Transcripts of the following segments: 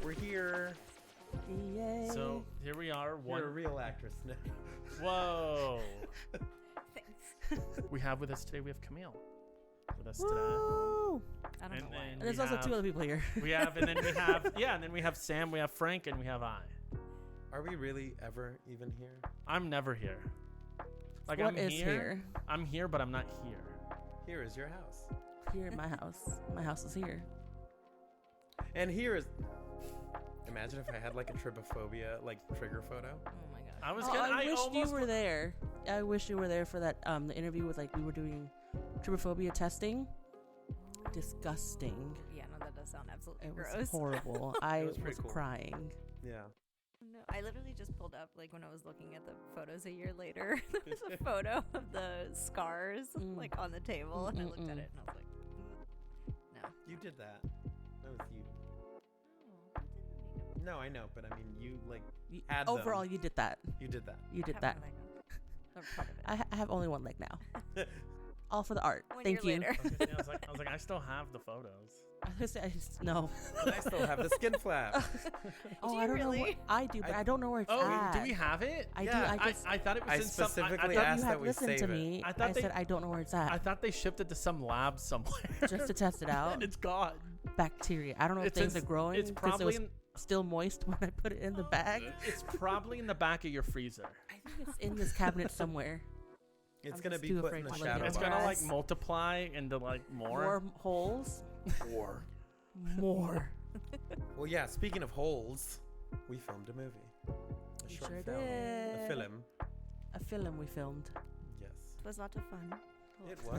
We're here. Yay. So here we are. You're a real actress now. Whoa. Thanks. We have with us today, we have Camille with us Woo! today. I don't know why. And There's we also have- two other people here. We have, and then we have, and then we have Sam, we have Frank, and we have I. Are we really ever even here? I'm never here. Like, What I'm is here. here? I'm here, but I'm not here. Here is your house. Here at my house. My house is here. And here is... Imagine if I had like a trypophobia, like trigger photo. Oh my god. I was Oh, gonna. I wish you almost were there. I wish you were there for that the interview with we were doing trypophobia testing. Disgusting. Yeah, no, that does sound absolutely It gross. was horrible. I It was was pretty cool. crying. Yeah. No, I literally just pulled up when I was looking at the photos a year later. There was a photo of the scars on the table, and I looked at it and I was like, no. You did that. That was you. Oh, I did the makeup. No, I know, but I mean, you You- had Overall, them. you did that. You did that. You I did have that. my leg on. I'm proud of it. I have only one leg now. All for the art. One Thank year you. later. Yeah, I was like, I still have the photos. No. And I still have the skin flap. Oh, Do I you don't know. really? I do, but I don't know where it's Oh, at. do we have it? I Yeah, do. I just. I thought it was I in some. specifically I thought asked you that had we listened save to it. me. I thought they- said I don't know where it's at. I thought they shipped it to some lab somewhere. Just to test it out. And it's gone. Bacteria. I don't know if It's things in- are growing It's because it probably was in, still moist when I put it in the bag. it's probably in the back of your freezer. I think it's in this cabinet somewhere. It's I'm going to just be too put afraid in the to look shadow at It's it. box. gonna like Yes. multiply into like more. More holes. Or. More. Well, yeah, speaking of holes, we filmed a movie. A We short sure film. A did. film. A film we filmed. Yes. It was lots of fun. It was.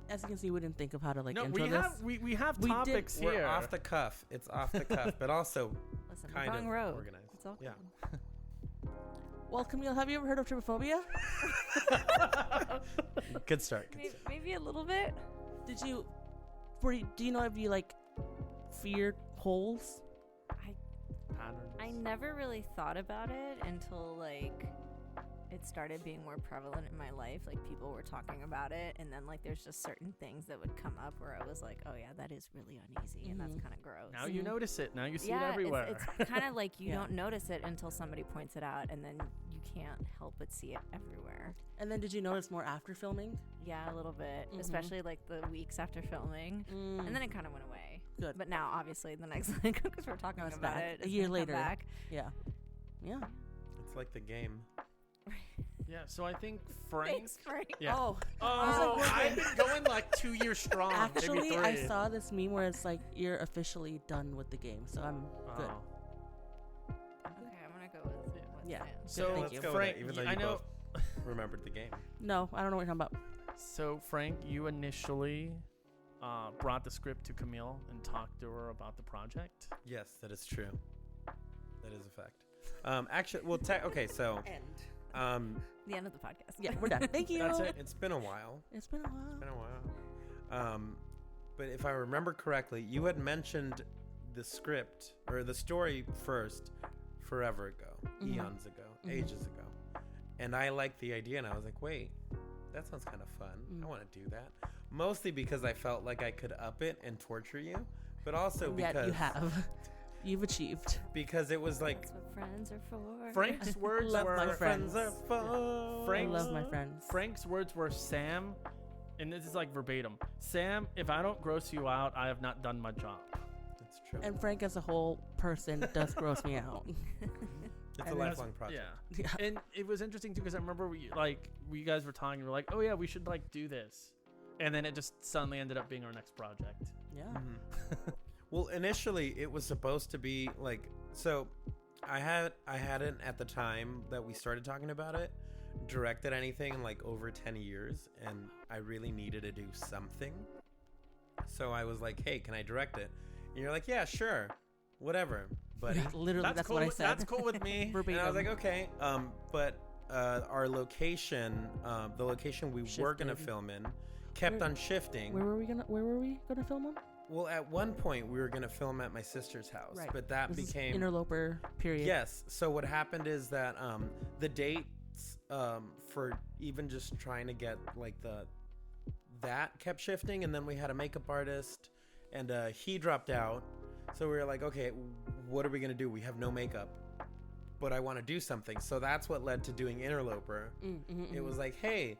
As you can see, we didn't think of how to No, intro we this. have we have We did- topics We're here. off the cuff. It's off the cuff, but also Listen, kind the of wrong road. organized. It's all Yeah. good. Well, Camille, have you ever heard of trypophobia? Good start. Good Maybe, start. maybe a little bit. Do you know if you feared holes? Patterns. I never really thought about it until it started being more prevalent in my life. People were talking about it, and then there's just certain things that would come up where I was like, oh yeah, that is really uneasy, and that's kind of gross. Now you notice it. Now you see it yeah, everywhere. it's kind of like you Yeah. don't notice it until somebody points it out, and then you can't help but see it everywhere. And then did you notice more after filming? Yeah, a little bit, Mhm. especially the weeks after filming, and then it kind of went away. Good. But now, obviously, the next because we're talking Now it's about back. it A it's year gonna come later. back. Yeah. Yeah. It's like the game. Yeah. So I think Frank. Thanks, Frank. Yeah. Oh, Oh, was like, I've been going 2 years strong. actually, maybe 3. I saw this meme where it's you're officially done with the game, so I'm good. Oh. Okay, I'm gonna go with Yeah. Sam. So Thank let's you. go Frank, with it, even though I you know. both remembered the game. No, I don't know what you're talking about. So Frank, you initially brought the script to Camille and talked to her about the project. Yes, that is true. That is a fact. Actually, well, okay, so The end of the podcast. Yeah, we're done. Thank you. That's it. it's been a while. It's been a while. It's been a while. But if I remember correctly, you had mentioned the script or the story first forever ago, Mhm. eons ago, Mhm. ages ago. And I liked the idea, and I was like, wait, that sounds kind of fun. I want to do that. Mostly because I felt like I could up it and torture you, but also Yet because you have. You've achieved. because it was like That's what friends are for. Frank's words Love were my friends. are fun. Frank- I love my friends. Frank's words were Sam, and this is verbatim. Sam, if I don't gross you out, I have not done my job. It's true. And Frank as a whole person does gross me out. It's a and lifelong project. Yeah. Yeah. And it was interesting too because I remember we guys were talking. We were like, oh yeah, we should do this, and then it just suddenly ended up being our next project. Yeah. Mhm. Well, initially it was supposed to be so I hadn't at the time that we started talking about it directed anything in over 10 years, and I really needed to do something. So I was like, hey, can I direct it? And you're like, yeah, sure, whatever, buddy. Yeah, literally, that's cool. what I said. That's cool with me. Verbatim. And I was like, okay, but our location, the location we were gonna Shifted. film in, kept Where- on shifting. Where were we gonna film them? Well, at one point we were gonna film at my sister's house, Right. but that This is became interloper period. yes. So what happened is that the dates for even just trying to get that kept shifting, and then we had a makeup artist, and he dropped out. So we were like, okay, what are we gonna do? We have no makeup, but I want to do something. So that's what led to doing Interloper. It was like, hey,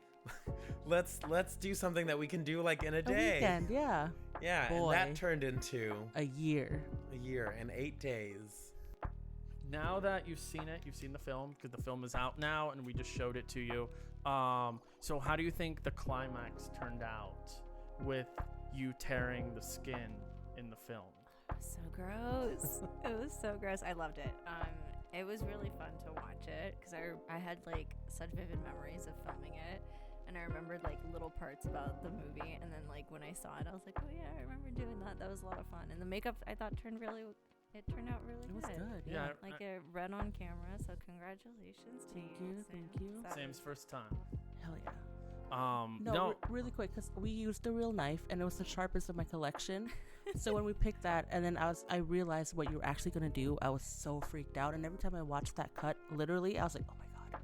let's do something that we can do like in a day. weekend, yeah. Yeah, Boy. and that turned into A year. a year and 8 days. Now that you've seen it, you've seen the film, because the film is out now and we just showed it to you. So how do you think the climax turned out with you tearing the skin in the film? So gross. It was so gross. I loved it. It was really fun to watch it because I had like such vivid memories of filming it, and I remembered like little parts about the movie. And then like when I saw it, I was like, oh yeah, I remember doing that. That was a lot of fun. And the makeup I thought turned out really It was good. Yeah, Like it read on camera. So congratulations to you. Thank you. Sam's first time. Hell yeah. No. Really quick, because we used a real knife, and it was the sharpest of my collection. So when we picked that, and then I realized what you were actually gonna do, I was so freaked out. And every time I watched that cut, literally, I was like, oh my god.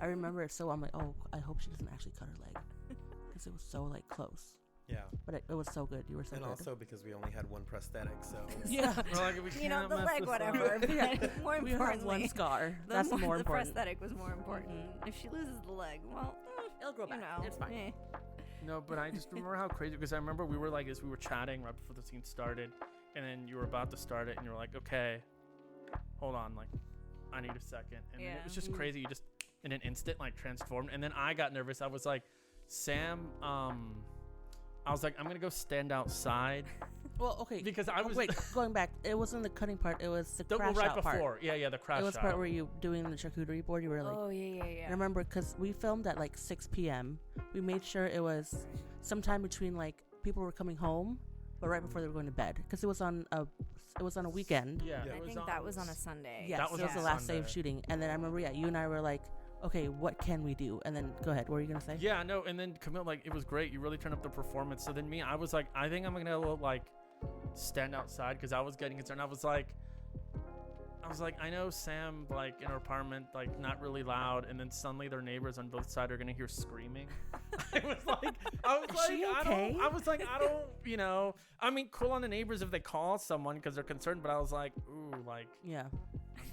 I remember it, so I'm like, oh, I hope she doesn't actually cut her leg, because it was so like close. Yeah. But it was so good. You were so And good. also because we only had one prosthetic, so Yeah. We're like, we You know, can't the mess leg, this whatever. up. But more We have importantly, one scar. the That's more the important. prosthetic was more important. If she loses the leg, well, It'll grow you back. know, It's fine. eh. No, but I just remember how crazy, because I remember we were like, as we were chatting right before the scene started, and then you were about to start it, and you were like, okay, hold on, like, I need a second. And then it was just crazy. You just, in an instant, like, transformed. And then I got nervous. I was like, Sam, I was like, I'm going to go stand outside. Well, okay. Because I was... Wait, going back. It wasn't the cutting part. It was the crash right out before. part. Yeah, the crash It was the out. part where you doing the charcuterie board. You were like, Oh yeah. I remember because we filmed at like 6 p.m. We made sure it was sometime between like people were coming home, but right before they were going to bed, because it was on a weekend. Yeah, Yeah. it I was think that was on a Sunday. Yes, That was it was on the last day of Sunday. shooting. And then I remember, you and I were like, okay, what can we do? And then go ahead. What were you gonna say? Yeah, no, and then Camille, like, it was great. You really turned up the performance. So then me, I was like, I think I'm gonna like stand outside, because I was getting concerned. I was like, I know Sam, like, in her apartment, like, not really loud, and then suddenly their neighbors on both sides are gonna hear screaming. I was like, she okay? I don't, you know, I mean, cool on the neighbors if they call someone because they're concerned, but I was like, ooh, like, Yeah.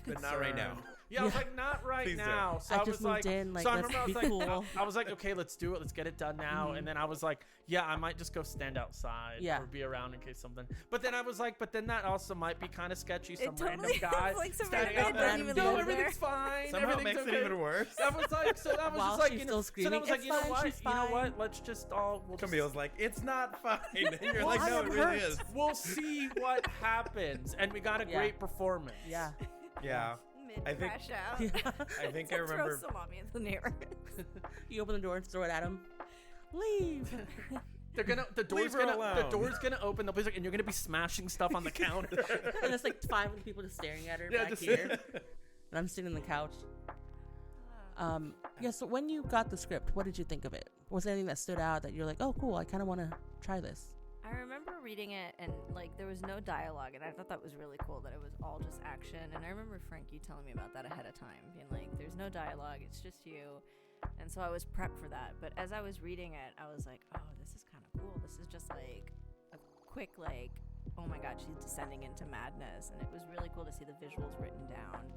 but not right now. yeah, I was like, not right Please don't. now. So I I just was like, moved in, like, so I let's remember I was be like, cool. I was like, okay, let's do it. Let's get it done now. And then I was like, yeah, I might just go stand outside Yeah. or be around in case something. But then I was like, but then that also might be kind of sketchy. Some It random totally guy was like some standing random out guy there. doesn't even No, live everything's there. fine. Somehow it Everything's makes okay. it even worse. I was like, so that was While just like, she's you still know, screaming, so then I was like, "It's you know fine, what? she's You know what? fine." Let's just all. We'll just- Camille's like, it's not fine. And you're Well, like, I no, am it really hurt. is. We'll see what happens. And we got a Yeah. great performance. Yeah. Yeah. I think- Mid-crash out. Yeah. I think I Throw remember. salami at the neighborhood. You open the door and throw it at him. Leave. The Leave her alone. door's gonna open. They'll be like, and you're gonna be smashing stuff on the counter. And it's like 5 people just staring at her Yeah, back just- here. And I'm sitting on the couch. Yeah, so when you got the script, what did you think of it? Was there anything that stood out that you're like, oh, cool, I kind of want to try this? I remember reading it and like there was no dialogue, and I thought that was really cool that it was all just action. And I remember Frank, you telling me about that ahead of time, being like, there's no dialogue, it's just you. And so I was prepped for that. But as I was reading it, I was like, oh, this is kind of cool. This is just like a quick like, oh my god, she's descending into madness. And it was really cool to see the visuals written down,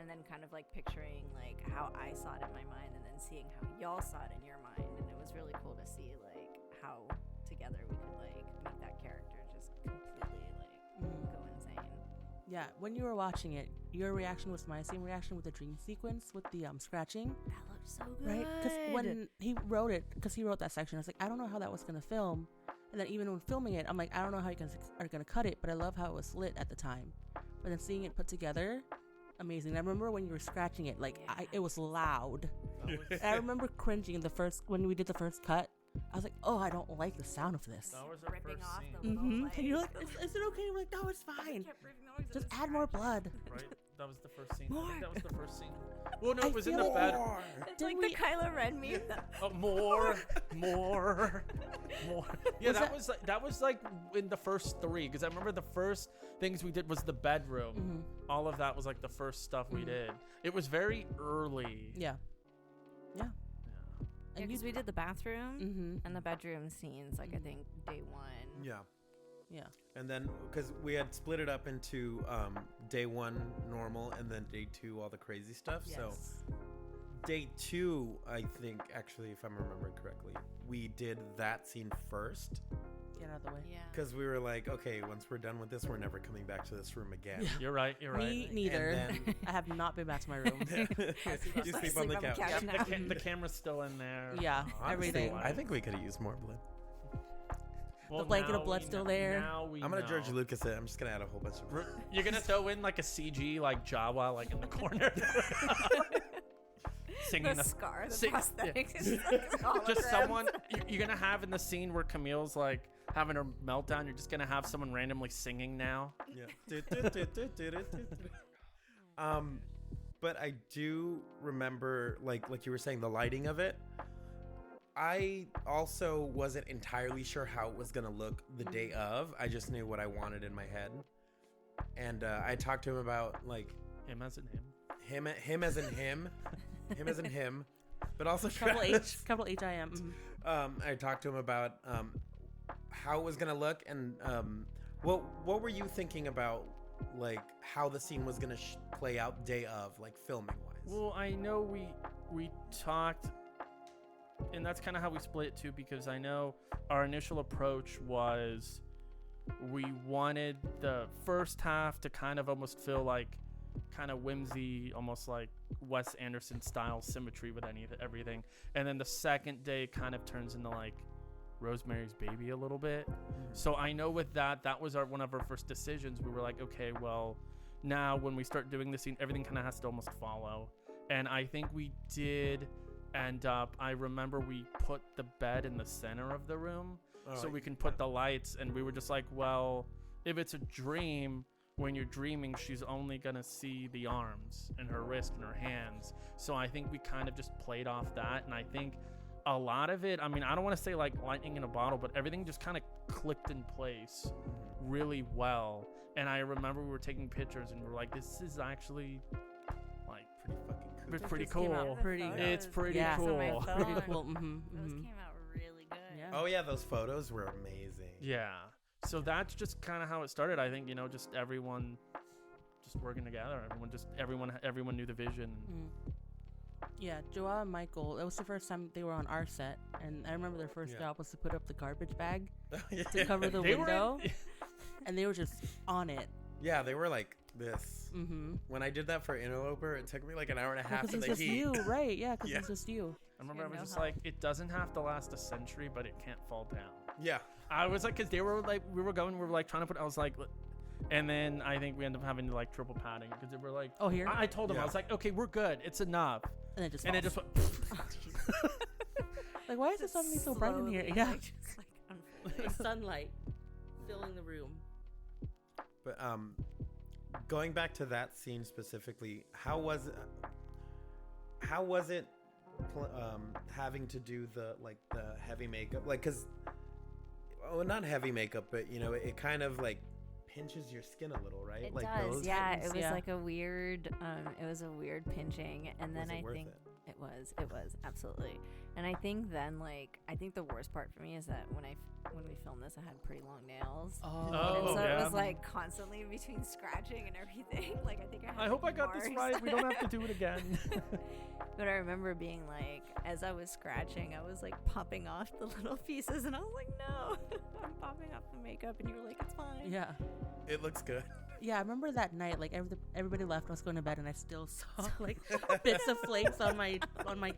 and then kind of like picturing like how I saw it in my mind, and then seeing how y'all saw it in your mind. And it was really cool to see like how together we could like make that character just completely like go insane. Yeah, when you were watching it, your reaction was my same reaction with the dream sequence with the scratching, That looked so good. right? Because when he wrote it, because he wrote that section, I was like, I don't know how that was going to film. And then even when filming it, I'm like, I don't know how you guys are going to cut it, but I love how it was lit at the time. But then seeing it put together, amazing. And I remember when you were scratching it, like, Yeah. it was loud. And I remember cringing when we did the first cut. I was like, oh, I don't like the sound of this. That was our ripping first off scene. the little And you're like, legs. is it okay? We're like, no, it's fine. Kept ripping the legs Just and add more scratching. blood. Right? That was the first scene. I More. think that was the first scene. Well, no, I it was in feel the bed. More. It's Didn't like we- the Kylo Ren meme. Oh, more. Yeah, Was that was like in the first 3, because I remember the first things we did was the bedroom. Mhm. All of that was like the first stuff we Mhm. did. It was very early. Yeah. Yeah. Yeah. And Because we did the bathroom Mm-hmm. and the bedroom scenes, like I think day one. Yeah. Yeah. And then, because we had split it up into day 1 normal, and then day 2 all the crazy stuff. Yes. So day 2, I think, actually, if I'm remembering correctly, we did that scene first. Get out of the way. Yeah. Because we were like, okay, once we're done with this, we're never coming back to this room again. Yeah. You're right. Me neither. And then- I have not been back to my room. You sleep on the couch. The camera's still in there. Yeah, everything. I think we could have used more blood. Well, The blanket of now blood we still know- there. now we I'm gonna know. George Lucas it. I'm just gonna add a whole bunch of. You're gonna throw in like a CG like Jawa like in the corner, singing The a scar, the sing- prosthetic. yeah. Is like just holograms. someone you're gonna have in the scene where Camille's like having her meltdown. You're just gonna have someone randomly singing now. Yeah. But I do remember, like you were saying, the lighting of it. I also wasn't entirely sure how it was gonna look the day of. I just knew what I wanted in my head, and I talked to him about like Him as in him. him as in him, him as in him, but also Capital Travis. H, capital HIM. I talked to him about how it was gonna look, and what were you thinking about, like how the scene was gonna play out day of, like filming wise? Well, I know we talked, and that's kind of how we split it too, because I know our initial approach was we wanted the first half to kind of almost feel like kind of whimsy, almost like Wes Anderson style symmetry with everything, and then the second day kind of turns into like Rosemary's Baby a little bit. So I know with that was one of our first decisions. We were like, okay, well, now when we start doing this scene, everything kind of has to almost follow. And I think we did end up, I remember we put the bed in the center of the room so we can put the lights, and we were just like, well, if it's a dream, when you're dreaming, she's only gonna see the arms and her wrist and her hands. So I think we kind of just played off that, and I think a lot of it, I mean, I don't want to say like lightning in a bottle, but everything just kind of clicked in place really well. And I remember we were taking pictures and we were like, this is actually like Pretty fucking cool. pretty Just came out cool. pretty- It's pretty Yeah. cool. On my Pretty phone. cool. Those came out really good. Yeah. Oh yeah, those photos were amazing. Yeah. So that's just kind of how it started. I think, just everyone just working together. Everyone knew the vision. Yeah, Joelle and Michael, it was the first time they were on our set, and I remember their first job was to put up the garbage bag to cover the They were window, and they were just on it. Yeah, they were like this. Mm-hmm. When I did that for Interloper, it took me like an hour and a half Because in it's the just heat. you, right? Yeah, because Yeah. it's just you. I remember I was no just help. like, it doesn't have to last a century, but it can't fall down. Yeah. I was like, because they were like, we were like trying to put, I was like, and then I think we ended up having to like triple padding because they were like, Oh, here? I told them, Yeah. I was like, okay, we're good. It's enough. And it just And it falls. just went, Like, why is it suddenly so bright in here? Slowly, Yeah. like, just, like, unfolding. Like sunlight filling the room. But going back to that scene specifically, how was it having to do the heavy makeup, like, because not heavy makeup, but it kind of like pinches your skin a little, right? It like does, those. yeah. It was Yeah. like a weird, pinching, and then Was it I worth think it? it was absolutely. And I think then I think the worst part for me is that when we filmed this, I had pretty long nails. Oh, And so yeah. it was like constantly between scratching and everything. Like I think I had I hope I got this marks. right. We don't have to do it again. But I remember being like, as I was scratching, I was like popping off the little pieces, and I was like, no, I'm popping off the makeup, and you were like, it's fine. yeah. It looks good. Yeah, I remember that night, like everybody left, I was going to bed, and I still saw like bits of flakes on my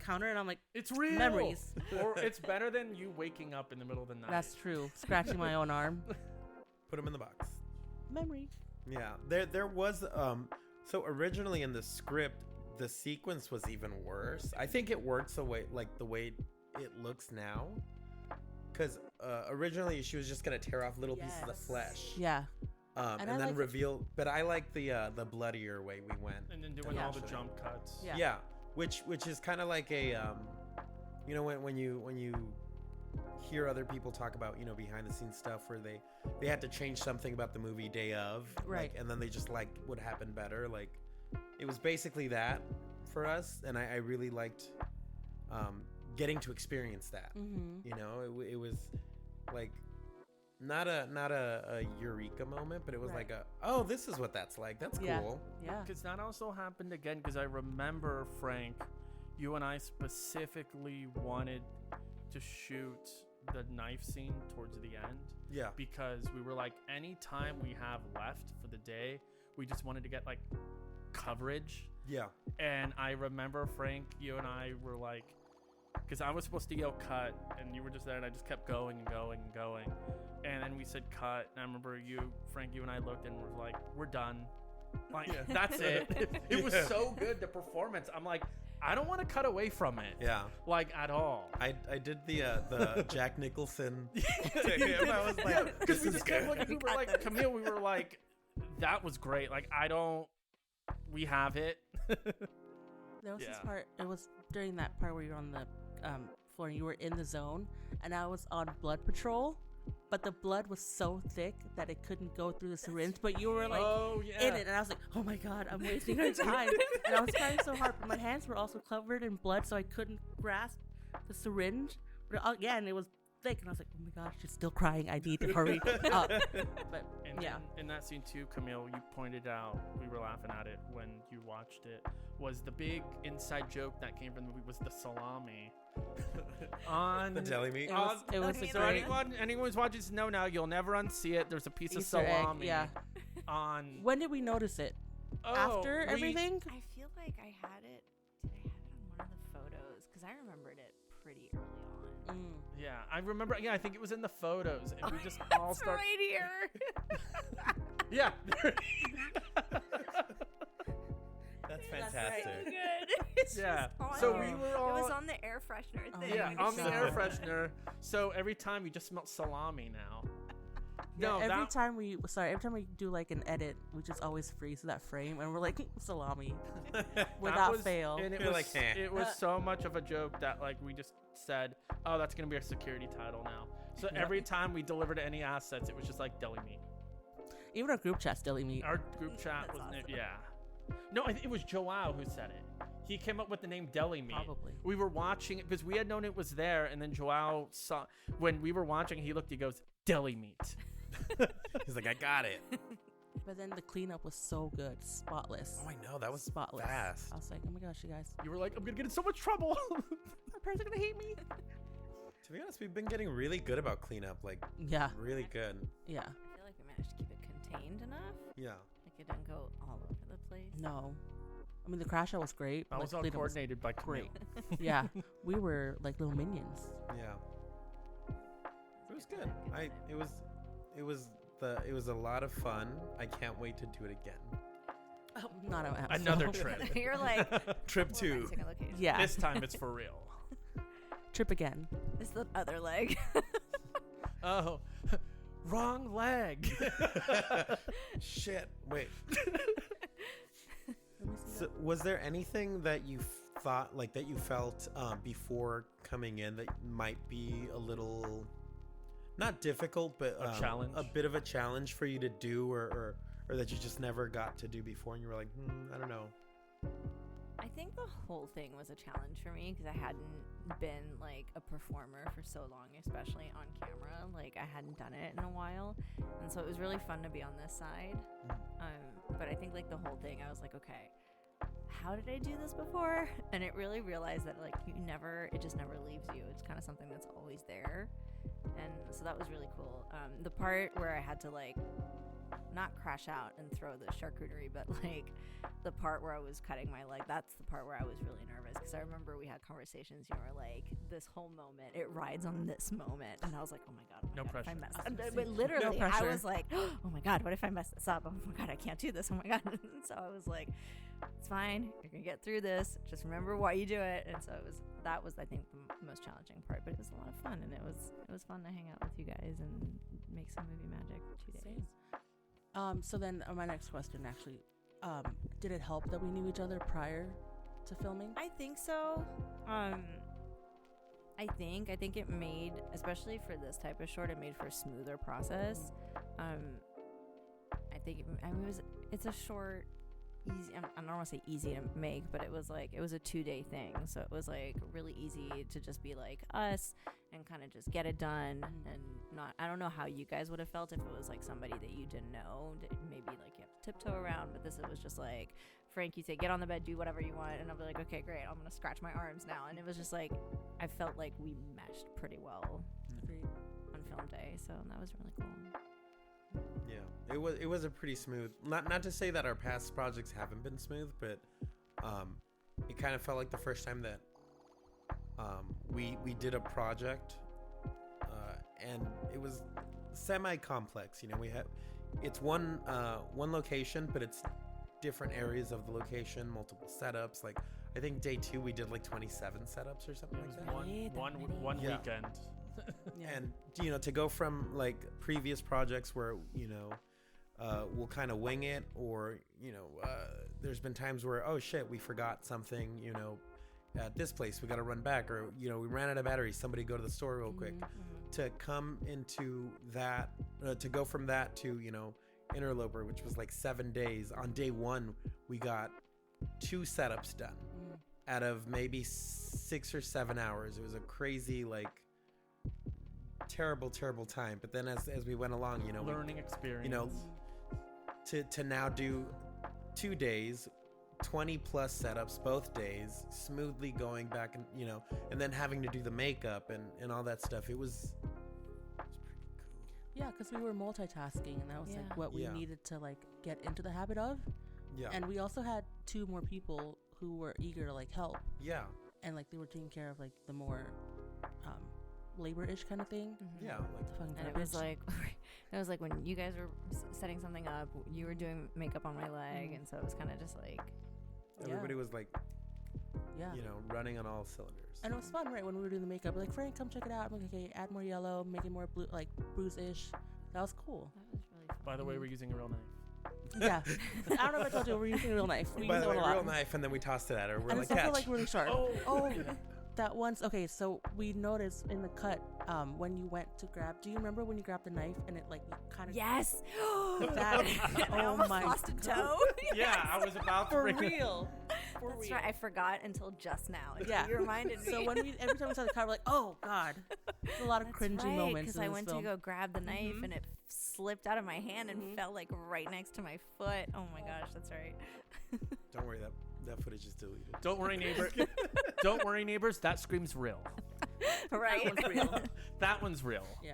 counter, and I'm like, It's real. Memories. Or it's better than you waking up in the middle of the night. that's true. Scratching my own arm. Put them in the box. Memory. Yeah, there was so originally in the script, the sequence was even worse. I think it works the way it looks now, because originally she was just gonna tear off little pieces of Yes. flesh, Yeah. and I then like it. reveal. But I like the bloodier way we went. And then doing Yeah. all the jump cuts. Yeah. Yeah, which is kind of like a when you hear other people talk about behind the scenes stuff where they had to change something about the movie day of, Right. and then they just liked what happened better. Like it was basically that for us, and I really liked getting to experience that. Mm-hmm. It was like not a eureka moment, but it was Right. like oh, this is what that's like. That's Yeah. cool. Yeah. Because that also happened again, because I remember, Frank, you and I specifically wanted to shoot the knife scene towards the end, Yeah. because we were like, any time we have left for the day, we just wanted to get like coverage. Yeah. And I remember, Frank, you and I were like, because I was supposed to yell cut, and you were just there, and I just kept going and going and going. And then we said cut, and I remember Frank, you and I looked and were like, we're done. Like, Yeah. that's it. It was Yeah. so good, the performance. I'm like, I don't want to cut away from it. Yeah. Like, at all. I did the Jack Nicholson to him. I was like, Because this we is just kept good. looking, we were like, Camille, we were like, that was great. Like, we have it. There was this Yeah. part. It was during that part where you were on the floor and you were in the zone, and I was on blood patrol, but the blood was so thick that it couldn't go through the syringe. But you were like Oh, yeah. in it, and I was like, "Oh my god, I'm wasting our time!" And I was trying so hard, but my hands were also covered in blood, so I couldn't grasp the syringe. But again, it was thick, and I was like, "Oh my gosh, she's still crying. I need to hurry up." But And yeah, in that scene too, Camille, you pointed out, we were laughing at it when you watched it, was the big inside joke that came from the movie was the salami. On The deli meat. it was Okay, a so great anyone who's watching this know now, you'll never unsee it. There's a piece of Easter egg, salami yeah. on When did we notice it? After everything? I feel like I had it. Did I have it on one of the photos? Because I remembered it pretty early on. Yeah, I remember. Yeah, I think it was in the photos, and we just all It's started. right here. Yeah. That's That's fantastic. right. Good. It's Yeah. just on So there. we were all. It was on the air freshener Oh thing. Yeah, my on the air God. freshener. So every time you just smell salami now. Yeah, No, every that, time we do like an edit, we just always freeze that frame and we're like salami that without was, fail. And it You're was, like, "Eh." it was so much of a joke that like we just said, oh, that's gonna be our security title now. So Yep. every time we delivered any assets, it was just like deli meat. Even our group chat's deli meat. Our group chat That's was awesome. yeah. No, I think it was Joao who said it. He came up with the name deli meat. Probably. We were watching it because we had known it was there, and then Joao saw when we were watching. He looked. He goes, deli meat. He's like, I got it. But then the cleanup was so good, spotless. Oh, I know. That was spotless. fast. I was like, oh my gosh, you guys, You were like, I'm gonna get in so much trouble. my parents are gonna hate me. To be honest, we've been getting really good about cleanup. Like, Yeah, really good. yeah. I feel like we managed to keep it contained enough. Yeah. Like it didn't go all over the place. No, I mean the crash out was great. I but was the all cleanup was coordinated by Camille. great. Yeah, we were like little minions. Yeah. It was good. Good time. It was a lot of fun. I can't wait to do it again. Not an app, Another so- trip. You're like Trip we're 2. renting a location. Yeah, This time it's for real. trip again. It's the other leg. Oh, wrong leg. Shit. Wait. Let me see So, was there anything that you thought, like, that you felt before coming in that might be a little, not difficult, but A challenge? a bit of a challenge for you to do, or that you just never got to do before, and you were like, I don't know. I think the whole thing was a challenge for me because I hadn't been like a performer for so long, especially on camera. Like I hadn't done it in a while, and so it was really fun to be on this side. But I think like the whole thing, I was like, okay, how did I do this before? And it really realized that like it just never leaves you. It's kind of something that's always there, and so that was really cool. The part where I had to like not crash out and throw the charcuterie, but like the part where I was cutting my leg, that's the part where I was really nervous because I remember we had conversations. You were like, this whole moment, it rides on this moment, and I was like, oh my god, No if pressure. I mess I was gonna but say, literally, no I pressure. was like, oh my god, what if I mess this up? Oh my god, I can't do this. Oh my god. So I was like, it's fine, you're gonna get through this. Just remember why you do it. And so that was I think the most challenging part, but it was a lot of fun, and it was fun to hang out with you guys and make some movie magic 2 days. Same. So then my next question actually, did it help that we knew each other prior to filming? I think so. I think it made, especially for this type of short, it made for a smoother process. I think it's a short. easy. I don't want to say easy to make, but it was like, it was a 2-day thing. So it was like really easy to just be like us and kind of just get it done. And not, I don't know how you guys would have felt if it was like somebody that you didn't know, maybe like you have to tiptoe around, but this was just like, Frank, you say, get on the bed, do whatever you want. And I'll be like, okay, great. I'm going to scratch my arms now. And it was just like, I felt like we meshed pretty well on film day. So that was really cool. Yeah, it was a pretty smooth. Not to say that our past projects haven't been smooth, but it kind of felt like the first time that we did a project, and it was semi-complex. You know, it's one location, but it's different areas of the location, multiple setups. Like I think day 2 we did like 27 setups or something like that. One Yeah. weekend. Yeah. And you know, to go from like previous projects where we'll kind of wing it, or there's been times where, oh shit, we forgot something, at this place, we got to run back, or we ran out of batteries, somebody go to the store real quick. To come into that, to go from that to Interloper, which was like 7 days. On day 1 we got 2 setups done out of maybe 6 or 7 hours. It was a crazy, like, terrible time. But then as we went along, learning experience, to now do 2 days, 20 plus setups both days, smoothly going back, and and then having to do the makeup and all that stuff. It was pretty cool. Yeah, because we were multitasking, and that was like what we needed to like get into the habit of. Yeah. And we also had 2 more people who were eager to like help. Yeah. And like they were taking care of like the more labor-ish kind of thing. Yeah. And it was like when you guys were setting something up, you were doing makeup on my leg, and so it was kind of just like everybody was like, yeah, running on all cylinders. And it was fun, right? When we were doing the makeup, we're like, Frank, come check it out. I'm like, okay, add more yellow, make it more blue, like bruise-ish. That was cool. That was really fun. By the way, we're using a real knife. Yeah. I don't know if I told you, we're using a real knife. We By use the it way, a lot. real knife, and then we tossed it at her. We're And like, it's also catch. like really sharp. Oh. That once, okay, so we noticed in the cut, when you went to grab, do you remember when you grabbed the knife and it like kind of Yes. that, I oh almost my lost a toe. Yeah, I was about to for bring real. For That's real. right. I forgot until just now. Yeah. You reminded me. So every time we saw the car, we're like, oh god, there's a lot of cringy moments. Because I went to go grab the knife and it slipped out of my hand and fell like right next to my foot. Oh my gosh, that's right. Don't worry, that footage is deleted. Don't worry, neighbor. Don't worry, neighbors. That screams real. Right. That one's real. That one's real. Yeah.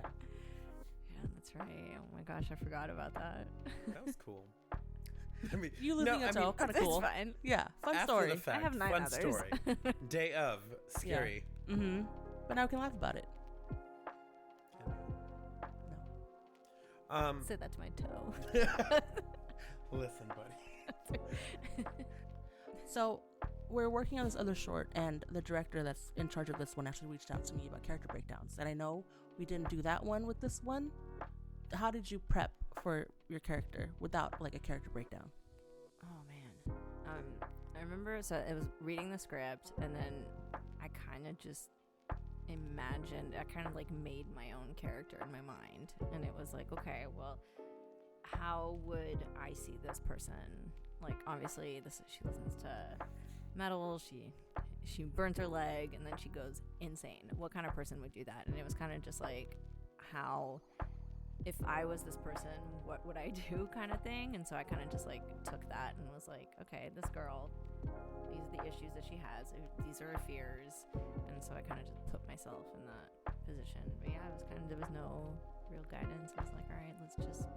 Yeah, that's right. Oh my gosh, I forgot about that. That was cool. I mean, You losing a toe, kind of That's cool. fine. Yeah, fun after story. the fact, I have 9 fun others. story. Day of, scary. But now we can laugh about it. Say that to my toe. Listen, buddy. So we're working on this other short, and the director that's in charge of this one actually reached out to me about character breakdowns. And I know we didn't do that one with this one. How did you prep for your character without like a character breakdown? Oh man. I remember, so it was reading the script, and then I kind of just imagined, I kind of like made my own character in my mind, and it was like, okay, well, how would I see this person? Like, obviously she listens to metal, she burns her leg, and then she goes insane. What kind of person would do that? And it was kind of just like, how, if I was this person, what would I do, kind of thing. And so I kind of just like took that and was like, okay, this girl, these are the issues that she has, these are her fears. And so I kind of just put myself in that position. But yeah, it was kind of, there was no real guidance. I was like, all right, let's just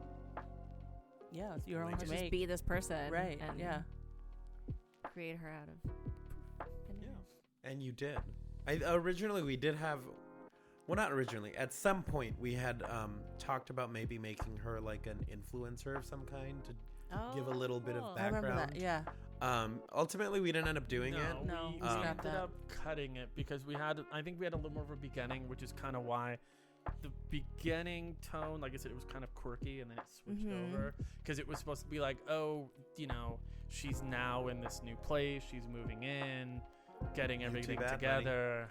It's your own to just make. be this person, Right, and yeah. create her out of thin air. And you did. Originally we did have, well, not originally, at some point we had talked about maybe making her like an influencer of some kind to give a little bit of I remember background. that, yeah. Ultimately we didn't end up doing it. No, we we scrapped ended that. up cutting it because I think we had a little more of a beginning, which is kind of why the beginning tone, like I said, it was kind of quirky, and then it switched over because it was supposed to be like, oh, she's now in this new place, she's moving in, getting everything together.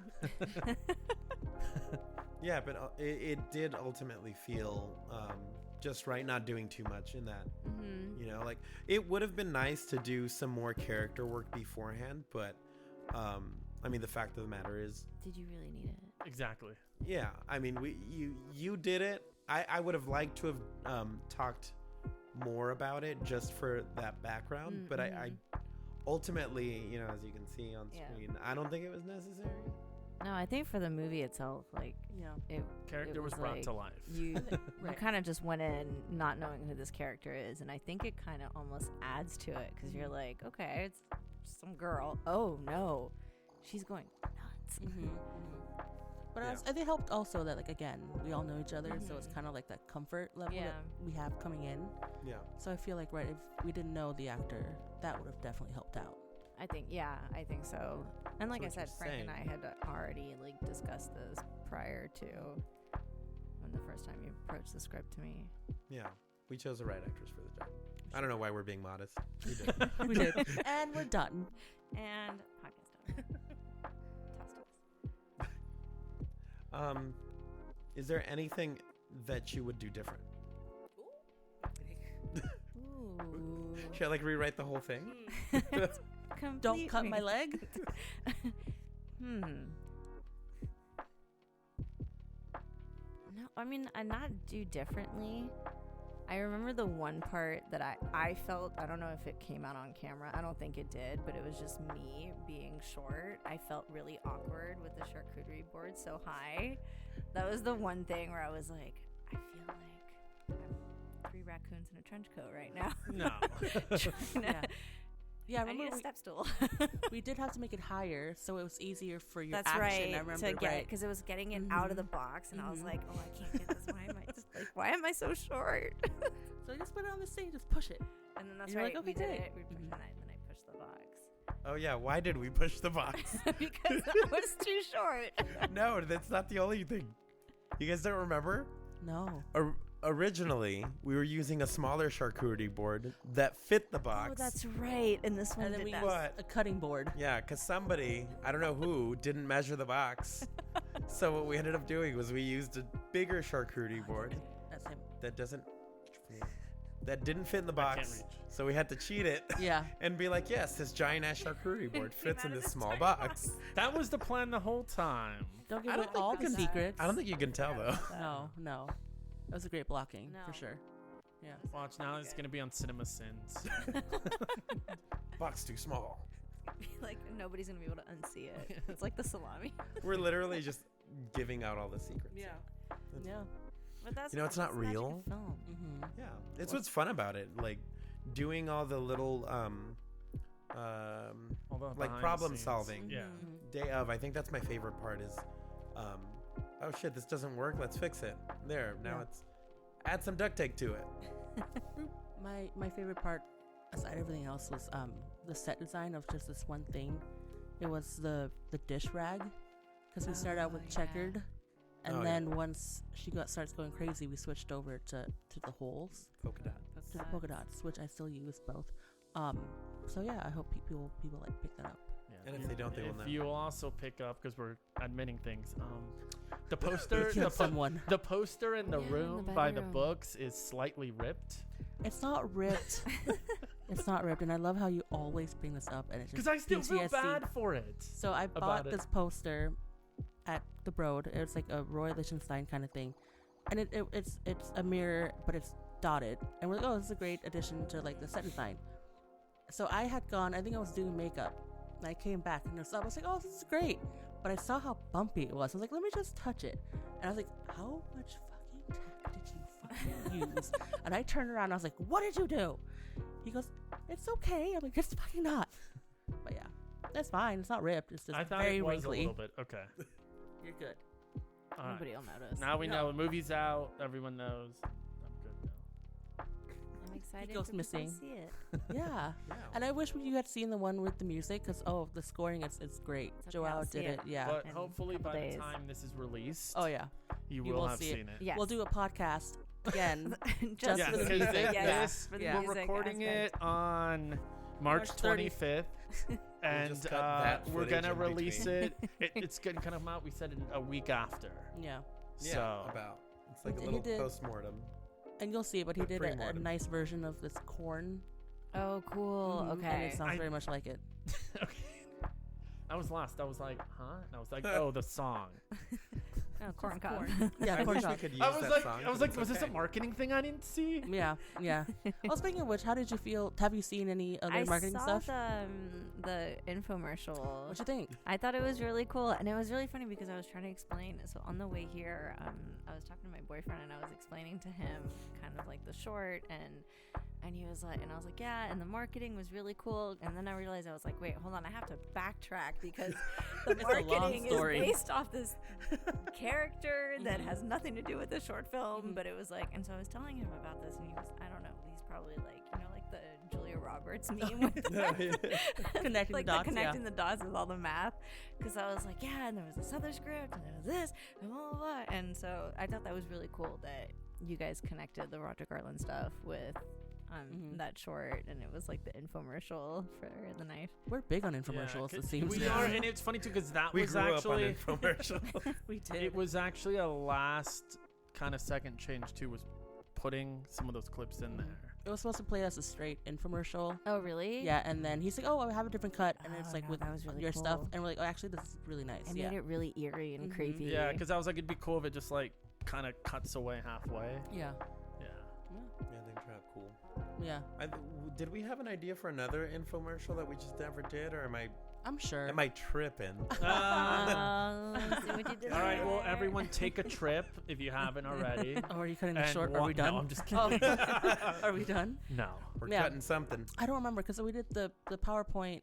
Yeah, but it did ultimately feel just right, not doing too much in that. Mm-hmm. You know, like it would have been nice to do some more character work beforehand, but I mean, the fact of the matter is, Did you really need it? Exactly. yeah, I mean, you did it. I would have liked to have talked more about it just for that background, but I ultimately, you know, as you can see on screen, I don't think it was necessary. No, I think for the movie itself, like, Character was brought to life. You kind of just went in not knowing who this character is, and I think it kind of almost adds to it because you're like, okay, it's some girl. Oh no, she's going nuts. But I think it helped also that, like, again, we all know each other, so it's kind of like that comfort level that we have coming in. Yeah. So I feel like, right, if we didn't know the actor, that would have definitely helped out. I think so. And like I said, Frank and I had already like discussed this prior to when the first time you approached the script to me. Yeah, we chose the right actress for the job. I don't know why we're being modest. We did. We did. And we're done. And podcast done. Toss. Is there anything that you would do different? Ooh. Should I like rewrite the whole thing? Don't cut my leg. No, I mean, I not do differently. I remember the one part that I felt, I don't know if it came out on camera. I don't think it did, but it was just me being short. I felt really awkward with the charcuterie board so high. That was the one thing where I was like, I feel like I'm 3 raccoons in a trench coat right now. No. Yeah, I I remember need a step stool. we did have to make it higher, so it was easier for your That's action. right, I remember, to get right? because it was getting it out of the box, and I was like, "Oh, I can't get this. Why am I so short?" So just put it on the stage, just push it. And then that's You're right. like, We okay, did great. it. We pushed and then I pushed the box Oh yeah, why did we push the box? because I was too short. No, that's not the only thing. You guys don't remember? No. Originally, we were using a smaller charcuterie board that fit the box. Oh, that's right. And this one And then did we that. used a cutting board. Yeah, because somebody, I don't know who, didn't measure the box. So what we ended up doing was we used a bigger charcuterie board That's him. that didn't fit in the I can't box. reach. So we had to cheat it Yeah. and be like, yes, this giant ass charcuterie board fits in out of this this small tiny box. That was the plan the whole time. Don't give I away don't think all we the can- secrets. I don't think you can tell though. No. That was a great blocking, No. for sure. Yeah. Watch, now it's going to be on Cinema Sins. Box too small. Like nobody's gonna be able to unsee it. It's like the salami. We're literally just giving out all the secrets. Yeah. But that's You know, it's not that's the magic real. of film. Mm-hmm. Yeah, it's what's fun about it. Like doing all the little All the like behind the problem scenes. solving. Yeah. Day of, I think that's my favorite part is oh shit, this doesn't work, let's fix it. There, now Yeah. it's add some duct tape to it. My favorite part, aside everything else, was the set design of just this one thing. It was the dish rag, because we started out with yeah. checkered, and Oh, then once she starts going crazy, we switched over to the holes, Polka dot. to the polka dots, which I still use both. So yeah, I hope people like pick that up. Yeah. And if they don't, they will If know. you will also pick up, because we're admitting things, the poster, Kill someone. the poster in the Yeah, in room the by the bedroom. books is slightly ripped. It's not ripped. It's not ripped, and I love how you always bring this up, and it's just Because I still feel PTSD. bad for it. So I bought about it. this poster at the Broad. It's like a Roy Lichtenstein kind of thing, and it's a mirror, but it's dotted. And we're like, oh, this is a great addition to like the set design. So I had gone. I think I was doing makeup, and I came back, and I was like, oh, this is great. But I saw how bumpy it was. I was like, let me just touch it. And I was like, how much fucking tack did you fucking use? And I turned around, and I was like, what did you do? He goes, it's okay. I'm like, it's fucking not. But yeah, that's fine. It's not ripped. It's just I thought very it was wrinkly. a little bit. Okay. You're good. All right. Nobody will notice. Now we No. know the movie's out. Everyone knows. I'm good now. I'm excited goes for people to missing. see it. Yeah. Yeah. And I wish you had seen the one with the music, because the scoring is great. It's okay, I'll Joao see did it. it. Yeah. But in a hopefully couple by days. the time this is released, Oh yeah. you You will will have see it. seen it. Yes. We'll do a podcast again. just Yeah, for the because music. it- Yes, for the yeah. We're music recording aspect. it on March March 30th. 25th. And just cut that we're footage gonna in release between. it's gonna come out. We said it a week after. Yeah. Yeah, So about. It's like a And little he did- post-mortem. And you'll see it, but he did a Pre-mortem. nice version of this corn. Oh, cool. Mhm, Okay. And it sounds very much like it. Okay. I was lost. I was like, huh? And I was like, oh, the song. Oh, corn cob. Yeah, I corn wish we cob. could use I was that like, song. was but was it's this a okay. marketing thing I didn't see? Yeah. Well, speaking of which, how did you feel? Have you seen any other marketing I saw stuff? the infomercial. What you think? I thought it was really cool, and it was really funny because I was trying to explain. So on the way here, I was talking to my boyfriend, and I was explaining to him kind of like the short, and he was like, and I was like, yeah, and the marketing was really cool. And then I realized I was like, wait, hold on, I have to backtrack because the It's a long marketing is story. based off this character that has nothing to do with the short film. But it was like, and so I was telling him about this, and he was, I don't know, he's probably like, you know, like the Julia Roberts meme with Connecting like the dots. connecting the dots with all the math, because I was like, yeah, and there was this other script, and there was this, and blah, blah, blah. And so I thought that was really cool that you guys connected the Roger Garland stuff with that short, and it was like the infomercial for the knife. We're big on infomercials. Yeah, It seems. we are, and it's funny too because that We was grew actually up on infomercials. We did. it was actually a last kind of second change too, was putting some of those clips in there. It was supposed to play as a straight infomercial. Oh, really? Yeah, and then he's like, "Oh, I have a different cut," and it's Oh, like no, with that was really your cool. stuff, and we're like, "Oh, actually, this is really nice." It Yeah, made it really eerie and Mhm. creepy. Yeah, because I was like, it'd be cool if it just like kind of cuts away halfway. yeah, Yeah. Yeah, they turned out cool. yeah. Did we have an idea for another infomercial that we just never did, or I'm sure. am I tripping? See what you did All right, well, there. everyone take a trip if you haven't already. Oh, are you cutting it And short? Are we no, done? I'm just kidding. Oh. Are we done? No. We're Yeah. cutting something. I don't remember because we did the PowerPoint,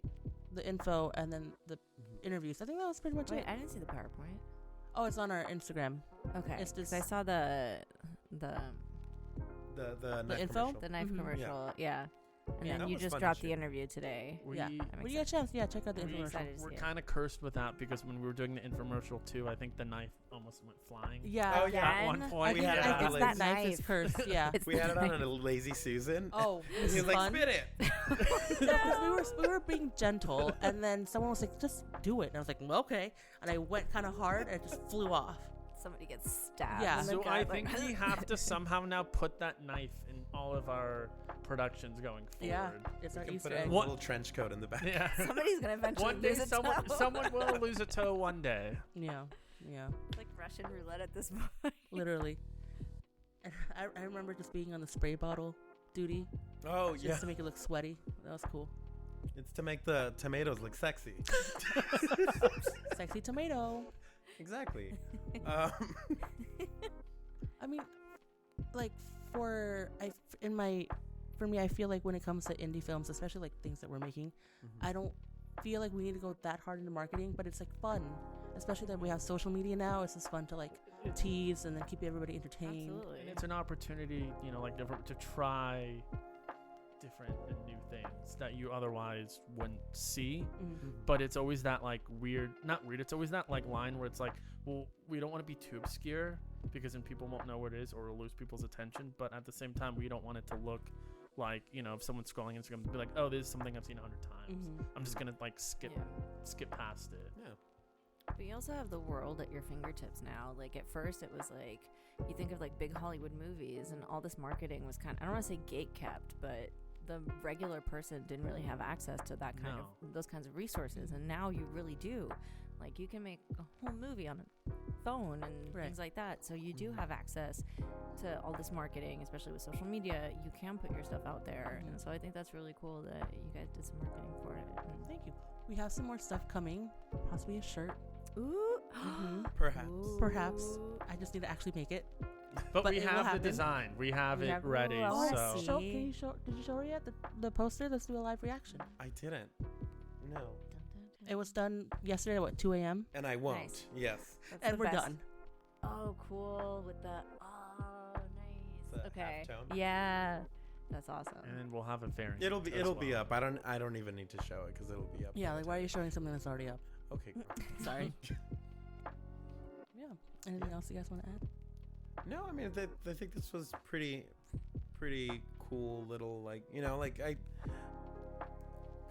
the info, and then the interviews. I think that was pretty much Wait, it. I didn't see the PowerPoint. Oh, it's on our Instagram. Okay, It's because just- I saw the The knife info? commercial. the knife Mhm. commercial. Yeah. And Yeah. then That you was just fun to dropped the shoot. interview today. Yeah. We, When you get a chance, check out the we- infomercial. excited to we're see it. kind of cursed with that because when we were doing the infomercial too, I think the knife almost went flying. Yeah. Oh, yeah. At one Again? point, We I had think, it I on think a that lazy- knife is cursed. Yeah. It's We had it the on knife. a lazy Susan. Oh, And this he is was like, fun. spit it. No, because we were being gentle, and then someone was like, "Just do it," and I was like, well, "Okay," and I went kind of hard, and it just flew off. Somebody gets stabbed. Yeah. in the So gut, I like- think we have to somehow now put that knife in all of our productions going forward. Yeah, it's We our can Easter put a egg. What- little trench coat in the back. Yeah. somebody's gonna eventually One day lose a toe. someone will lose a toe one day. Yeah, It's like Russian roulette at this point. literally. And I remember just being on the spray bottle duty Oh, just yeah. to make it look sweaty. That was cool. It's to make the tomatoes look sexy. Sexy tomato. Exactly. I mean, like for me, I feel like when it comes to indie films, especially like things that we're making, I don't feel like we need to go that hard into marketing, but it's like fun, especially that we have social media now. It's just fun to like tease and then keep everybody entertained. Absolutely. And it's an opportunity, like to try different and new things that you otherwise wouldn't see. Mhm. But it's always that like not weird, it's always that like line where it's like, well, we don't want to be too obscure because then people won't know what it is or it'll lose people's attention. But at the same time, we don't want it to look like, if someone's scrolling Instagram, be like, oh, this is something I've seen 100 times. Mhm. I'm just gonna like skip Yeah. past it. Yeah. But you also have the world at your fingertips now. Like at first it was like, you think of like big Hollywood movies and all this marketing was kind of, I don't want to say gate kept, but the regular person didn't really have access to that kind of, those kinds of resources. And now you really do. Like you can make a whole movie on a phone and Right. things like that. So you do have access to all this marketing, especially with social media. You can put your stuff out there. Mhm. And so I think that's really cool that you guys did some marketing for it. And Thank you. We have some more stuff coming, possibly a shirt. ooh. Mhm. Perhaps. Perhaps. I just need to actually make it. But But we it will have the happen. design. We have We it have- ready. Ooh, I wanna So see. Did you show her yet? The poster? Let's do a live reaction. I didn't. No. It was done yesterday at 2 a.m. And I won't. Nice. Yes. That's and the we're best. done. Oh, cool. With the, nice. The Okay. halftone? Yeah. That's awesome. and then we'll have a variant. It'll be as well. up. I don't even need to show it because it'll be up. Yeah, by like the why are time. you showing something that's already up? Okay. Cool. Sorry. Yeah. Anything else you guys want to add? No, I mean, I think this was pretty cool little, like, I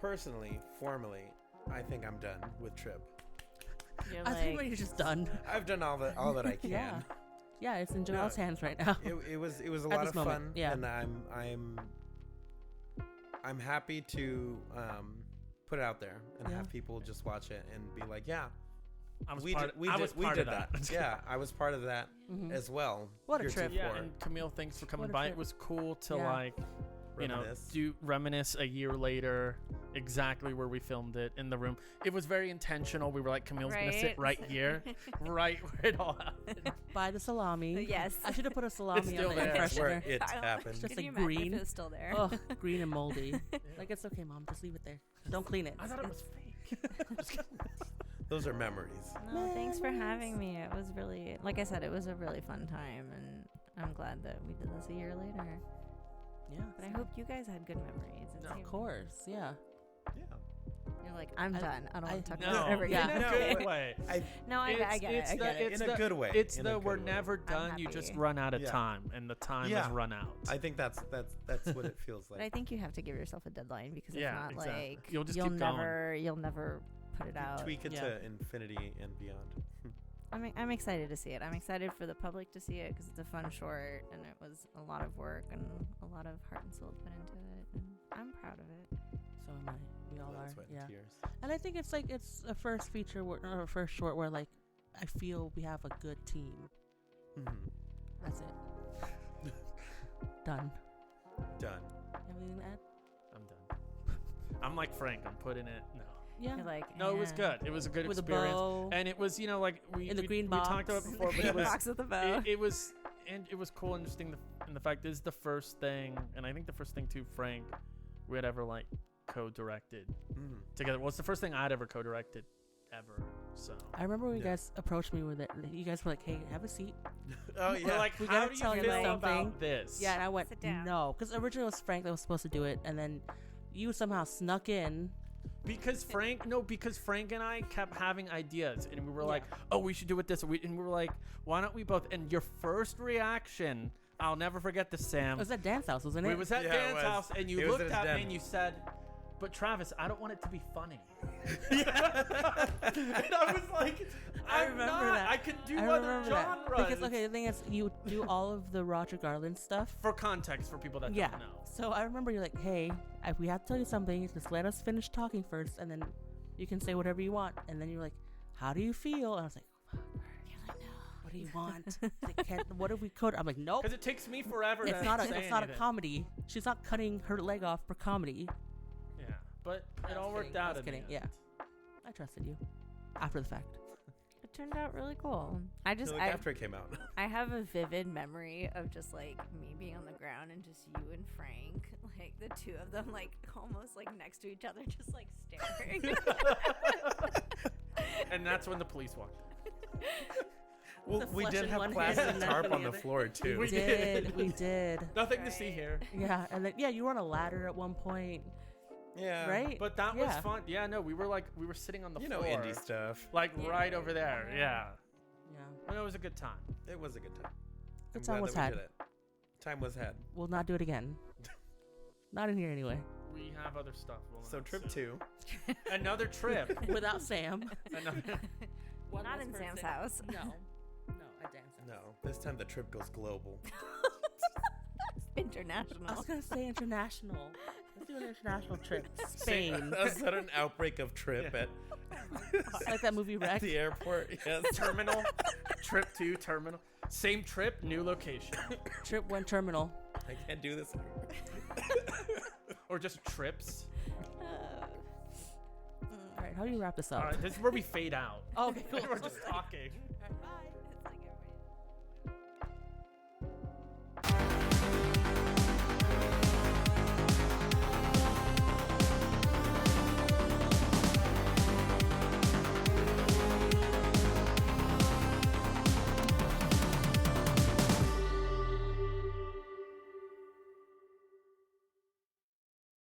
personally, formally, I think I'm done with Tryp. You're I think like, you're just done. I've done all that I can. Yeah. Yeah, it's in Joel's hands right now. It was a At lot this of moment, fun, yeah. and I'm happy to put it out there and Yeah. have people just watch it and be like, yeah, I was we part did of that. Yeah, I was part of that Mhm. as well. What a trip. Yeah, heretofore. and Camille, thanks for coming What a by. trip. It was cool to Yeah. like, you know, Reminisce. reminisce a year later exactly where we filmed it in the room. It was very intentional. We were like, Camille's gonna sit right here, right where it all happened. Buy the salami. Yes. I should have put a salami still on the there. air That's where freshener. it happened. Just Can like you imagine green. if it was still there? Oh, green and moldy. Like, it's okay, Mom. Just leave it there. Don't clean it. I thought it was fake. Just kidding. Those are memories. No, thanks for having me. It was really, like I said, it was a really fun time, and I'm glad that we did this a year later. Yeah. But I hope you guys had good memories. It Of seemed- course. Yeah. Yeah. You're like, I'm done. I don't want to talk No, about it ever yeah. again. in a No, good way. No, I get it. I get it. It's In a good way. It's In a the good we're way. never done. You just happy. run out of Yeah. time, and the time Yeah. has run out. I think that's what it feels But I like. think you have to give yourself a deadline because Yeah, if not, exactly. like You'll just keep going. you'll never put it out. Tweak it Yeah. to infinity and beyond. I'm excited to see it. I'm excited for the public to see it because it's a fun short and it was a lot of work and a lot of heart and soul put into it, and I'm proud of it. So am I. We all Blood, are. sweat, Yeah. and tears. And I think it's a first feature or a first short where like I feel we have a good team. Mhm. That's it. Done. Done. Anything to add? I'm done. I'm like Frank. I'm putting it. No. Yeah. You're like, No, it was "Eh." good. It was a good With a experience. bow. And it was, you know, like we In the green we talked about box. it before, but Green it was box with the bow. it was and it was cool, interesting. In the fact, this is the first thing, and I think the first thing too, Frank, we had ever like co-directed Mhm. together. Well, it's the first thing I'd ever co-directed ever. So I remember when you Yeah. guys approached me with it. You guys were like, "Hey, have a seat." Oh we're yeah. like, We how gotta do you tell you feel something. about this? Yeah, and I went, Sit down. "No," because originally it was Frank that was supposed to do it, and then you somehow snuck in. Because Frank and I kept having ideas, and we were Yeah. like, "Oh, we should do it this." And we were like, "Why don't we both?" And your first reaction, I'll never forget this, Sam. It was at Dance House, wasn't it? We was at Yeah, it Dan's was. house, and you It was looked at his at den. me and you said, "But Travis, I don't want it to be funny." and I was like, I "I'm remember not. that. I can do I other remember that. genres." Because okay, the thing is, you do all of the Roger Garland stuff. For context, for people that Yeah. don't know. So I remember you're like, "Hey, if we have to tell you something, just let us finish talking first, and then you can say whatever you want." And then you're like, "How do you feel?" And I was like, "Fuck, you're like, no. What do you want? Like, what if we could?" I'm like, "Nope. Because it takes me forever It's to not a say it's not a anything. comedy. She's not cutting her leg off for comedy." Yeah, but I it was all worked kidding, I out. was in the kidding, end. yeah. I trusted you. After the fact. It turned out really cool. I just Like after it came out. I have a vivid memory of just like me being on the ground and just you and Frank, like the two of them, like almost like next to each other, just like staring. And that's when the police walked in. Well, The we flesh did in have one hand plastic and tarp knife in on the the other. floor too. We did. We did. Nothing to see Right. here. Yeah, and then you were on a ladder at one point, Yeah. right? But that was Yeah. fun. Yeah, no, we were sitting on the You know, floor. indie stuff. Like Yeah. right over there. Yeah. Yeah. And it was a good time. It was a good time. Good I'm time glad was that we had. did it. Time was had. We'll not do it again. Not in here anyway. We have other stuff. rolling So out trip soon. 2. Another trip. Without Sam. Another. Not in Sam's house. No. No, at Dan's house. No, this time the trip goes global. International. I was gonna say international. Let's do an international trip. Say- Spain. A sudden outbreak of trip Yeah. Like that movie at Wreck. the airport. Yes. Terminal. Trip to terminal. Same trip, new location. Trip went terminal. I can't do this anymore. Or just trips. All right, how do you wrap this up? All right, this is where we fade out. Okay, cool. We're just talking. All right, bye.